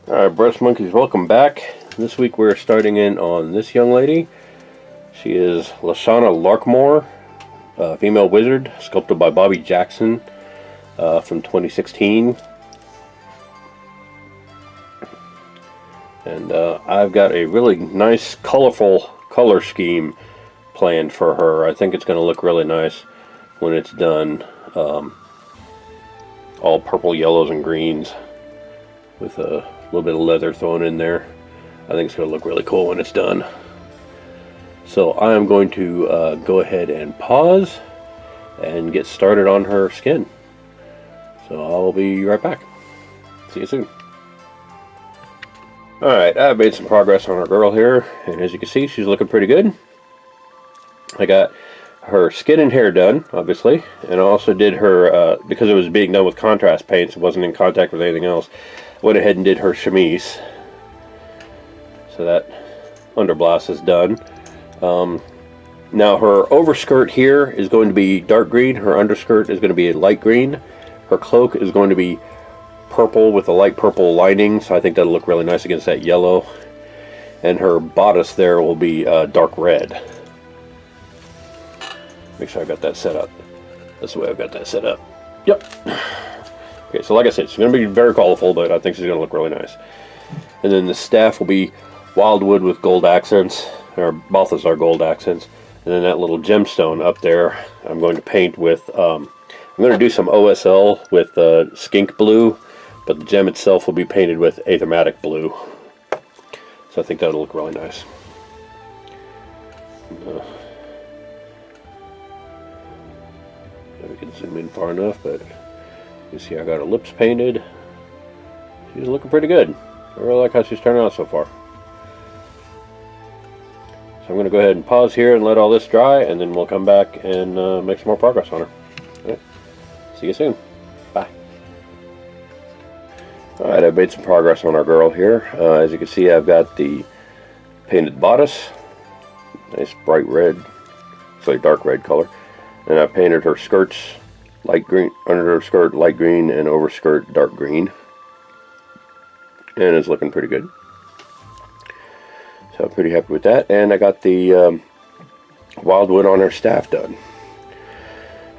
Alright, breast monkeys, welcome back. This week we're starting in on this young lady. She is Lashanna Larkmoor, female wizard, sculpted by Bobby Jackson from 2016. And I've got a really nice, colorful color scheme planned for her. I think it's going to look really nice when it's done. All purple, yellows, and greens with a little bit of leather thrown in there. I think it's going to look really cool when it's done. So I am going to go ahead and pause and get started on her skin. So I'll be right back. See you soon. Alright, I've made some progress on our girl here, and as you can see, she's looking pretty good. I got her skin and hair done, obviously, and I also did her, because it was being done with contrast paints, it wasn't in contact with anything else, went ahead and did her chemise. So that underblouse is done. Now her overskirt here is going to be dark green, her underskirt is going to be light green, her cloak is going to be purple with a light purple lining, so I think that'll look really nice against that yellow, and her bodice there will be dark red. Make sure I got that set up. That's the way I've got that set up. Yep. Okay, so like I said, she's going to be very colorful, but I think she's going to look really nice. And then the staff will be wildwood with gold accents, or both of us are gold accents. And then that little gemstone up there, I'm going to paint with, I'm going to do some OSL with skink blue, but the gem itself will be painted with athematic blue. So I think that'll look really nice. We can zoom in far enough, but you see I got her lips painted. She's looking pretty good. I really like how she's turning out so far. So I'm going to go ahead and pause here and let all this dry, and then we'll come back and make some more progress on her. Right. See you soon. Bye. Alright, I've made some progress on our girl here. As you can see, I've got the painted bodice. Nice bright red. It's like dark red color. And I painted her skirts light green, under her skirt light green, and over skirt dark green. And it's looking pretty good. So I'm pretty happy with that. And I got the wildwood on her staff done.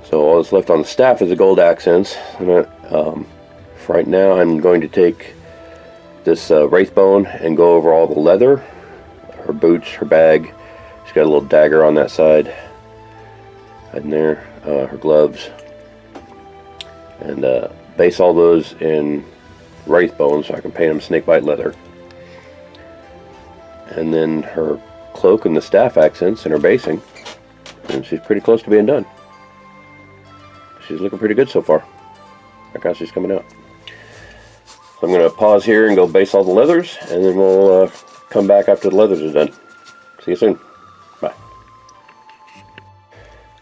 So all that's left on the staff is the gold accents. And for right now, I'm going to take this wraithbone and go over all the leather, her boots, her bag. She's got a little dagger on that side. In there, her gloves, and base all those in wraithbone so I can paint them snakebite leather. And then her cloak and the staff accents and her basing, and she's pretty close to being done. She's looking pretty good so far. Look how she's coming out. So I'm going to pause here and go base all the leathers, and then we'll come back after the leathers are done. See you soon. Bye.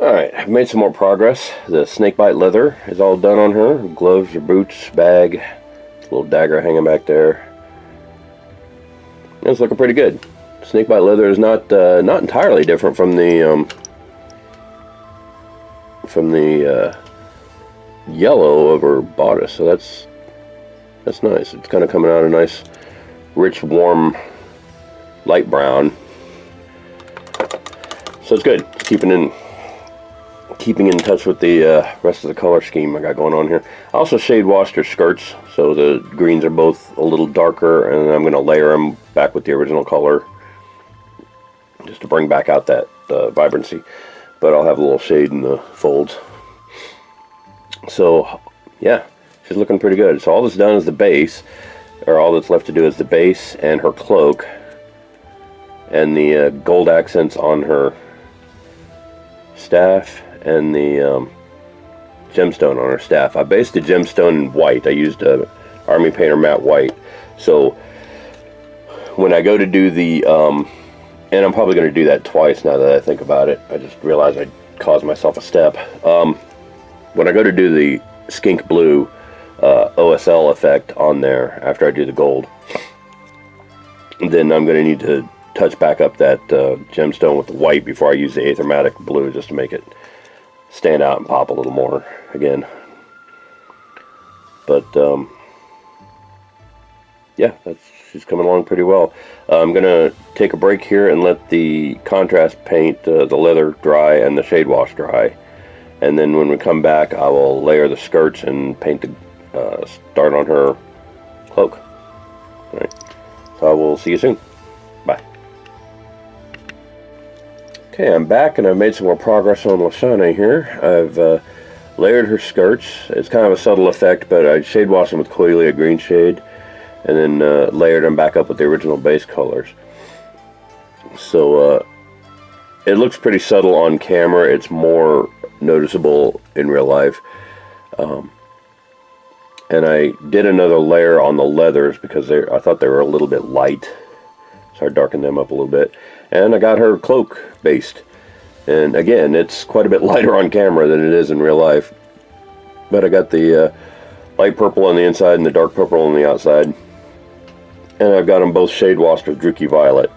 Alright, I've made some more progress. The snakebite leather is all done on her. Gloves, her boots, bag, little dagger hanging back there. And it's looking pretty good. Snakebite leather is not entirely different from the yellow of her bodice. So that's nice. It's kind of coming out a nice, rich, warm, light brown. So it's good. It's keeping in touch with the rest of the color scheme I got going on here. I also shade washed her skirts, so the greens are both a little darker, and I'm going to layer them back with the original color just to bring back out that vibrancy. But I'll have a little shade in the folds. So yeah, she's looking pretty good. So all that's done is the base, or all that's left to do is the base and her cloak and the gold accents on her staff and the gemstone on her staff. I based the gemstone in white. I used a Army Painter matte white. So when I go to do the and I'm probably going to do that twice now that I think about it. I just realized I caused myself a step. When I go to do the skink blue OSL effect on there after I do the gold, then I'm going to need to touch back up that gemstone with the white before I use the athematic blue, just to make it stand out and pop a little more again. But yeah, she's coming along pretty well. I'm gonna take a break here and let the contrast paint, the leather dry and the shade wash dry, and then when we come back, I will layer the skirts and paint the start on her cloak. All right, so I will see you soon. Bye. Okay, I'm back and I've made some more progress on Lashanna here. I've layered her skirts. It's kind of a subtle effect, but I shade washed them with Coelia green shade, and then layered them back up with the original base colors. So it looks pretty subtle on camera. It's more noticeable in real life. And I did another layer on the leathers because I thought they were a little bit light, so I darkened them up a little bit. And I got her cloak based. And again, it's quite a bit lighter on camera than it is in real life. But I got the light purple on the inside and the dark purple on the outside. And I've got them both shade washed with Druki Violet.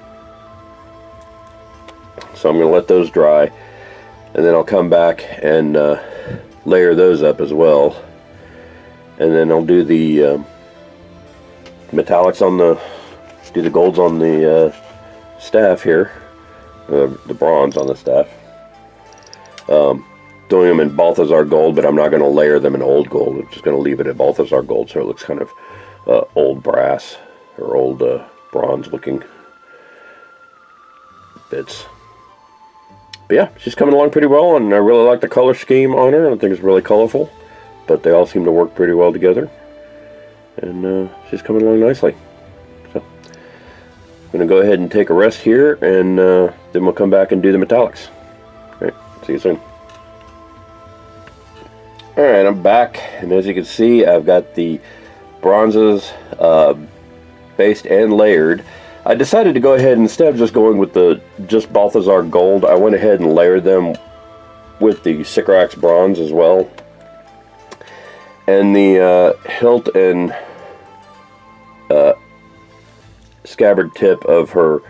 So I'm going to let those dry. And then I'll come back and layer those up as well. And then I'll do the metallics on do the golds on the staff here. The bronze on the staff. Doing them in Balthazar gold, but I'm not going to layer them in old gold. I'm just going to leave it at Balthazar gold so it looks kind of old brass or old bronze looking bits. But yeah, she's coming along pretty well, and I really like the color scheme on her. I think it's really colorful, but they all seem to work pretty well together. And she's coming along nicely. So I'm going to go ahead and take a rest here, and then we'll come back and do the metallics. All right, see you soon. Alright, I'm back, and as you can see, I've got the bronzes based and layered. I decided to go ahead, instead of just going with the just Balthazar gold, I went ahead and layered them with the Sycorax bronze as well. And the hilt and scabbard tip of her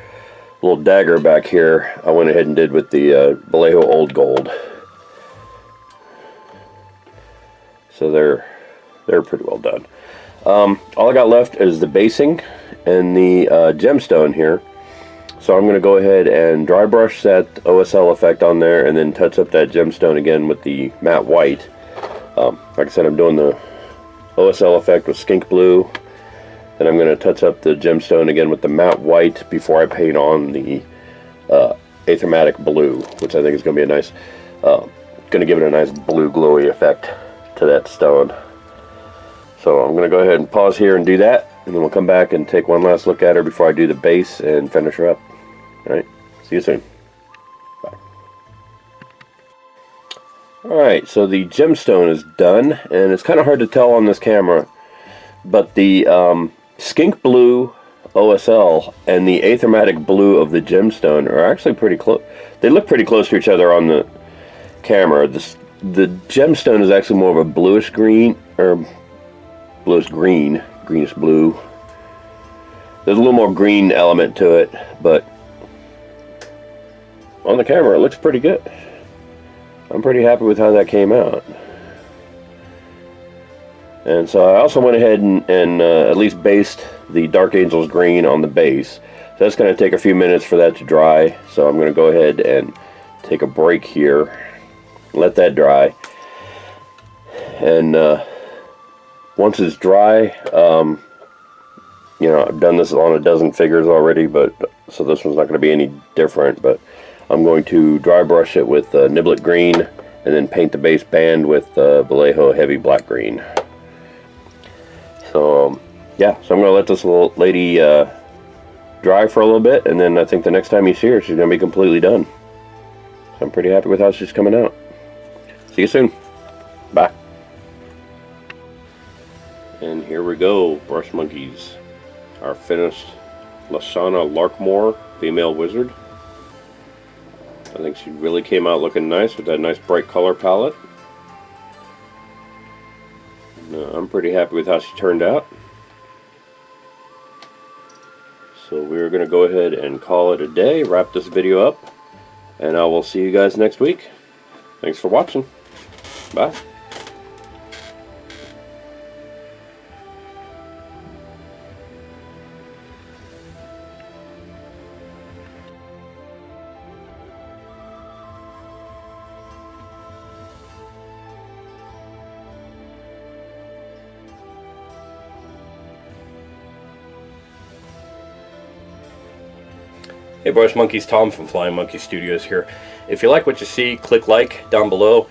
little dagger back here, I went ahead and did with the Vallejo Old Gold. So they're pretty well done. All I got left is the basing and the gemstone here. So I'm going to go ahead and dry brush that OSL effect on there, and then touch up that gemstone again with the matte white. Like I said, I'm doing the OSL effect with skink blue. Then I'm going to touch up the gemstone again with the matte white before I paint on the Aethermatic blue, which I think is going to be a nice, going to give it a nice blue glowy effect to that stone. So I'm going to go ahead and pause here and do that, and then we'll come back and take one last look at her before I do the base and finish her up. Alright, see you soon. Bye. Alright, so the gemstone is done, and it's kind of hard to tell on this camera, but the skink blue OSL and the Aethermatic blue of the gemstone are actually pretty close. They look pretty close to each other on the camera. The gemstone is actually more of a bluish green, or bluish green, greenish blue. There's a little more green element to it, but on the camera it looks pretty good. I'm pretty happy with how that came out. And so I also went ahead and at least based the Dark Angels green on the base. So that's going to take a few minutes for that to dry. So I'm going to go ahead and take a break here. Let that dry, and once it's dry, you know, I've done this on a dozen figures already, but so this one's not going to be any different. But I'm going to dry brush it with Niblet green, and then paint the base band with Vallejo heavy black green. So yeah, so I'm going to let this little lady dry for a little bit, and then I think the next time you see her, she's going to be completely done. So I'm pretty happy with how she's coming out. See you soon. Bye. And here we go, brush monkeys. Our finished Lashanna Larkmoor female wizard. I think she really came out looking nice with that nice bright color palette. I'm pretty happy with how she turned out. So we're going to go ahead and call it a day, wrap this video up, and I will see you guys next week. Thanks for watching. Bye. Hey boys, monkeys, Tom from Flying Monkey Studios here. If you like what you see, click like down below.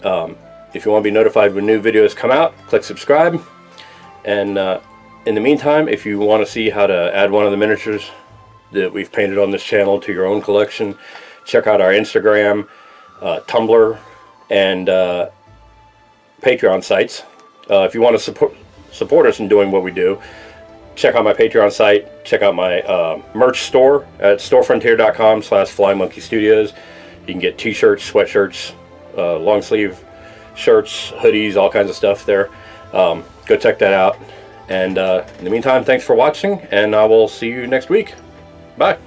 If you want to be notified when new videos come out, click subscribe. And in the meantime, if you want to see how to add one of the miniatures that we've painted on this channel to your own collection, check out our Instagram, Tumblr, and Patreon sites. If you want to support us in doing what we do, check out my Patreon site, check out my merch store at storefrontier.com/flymonkeystudios. You can get t-shirts, sweatshirts, long sleeve shirts, hoodies, all kinds of stuff there. Go check that out. And in the meantime, thanks for watching, and I will see you next week. Bye.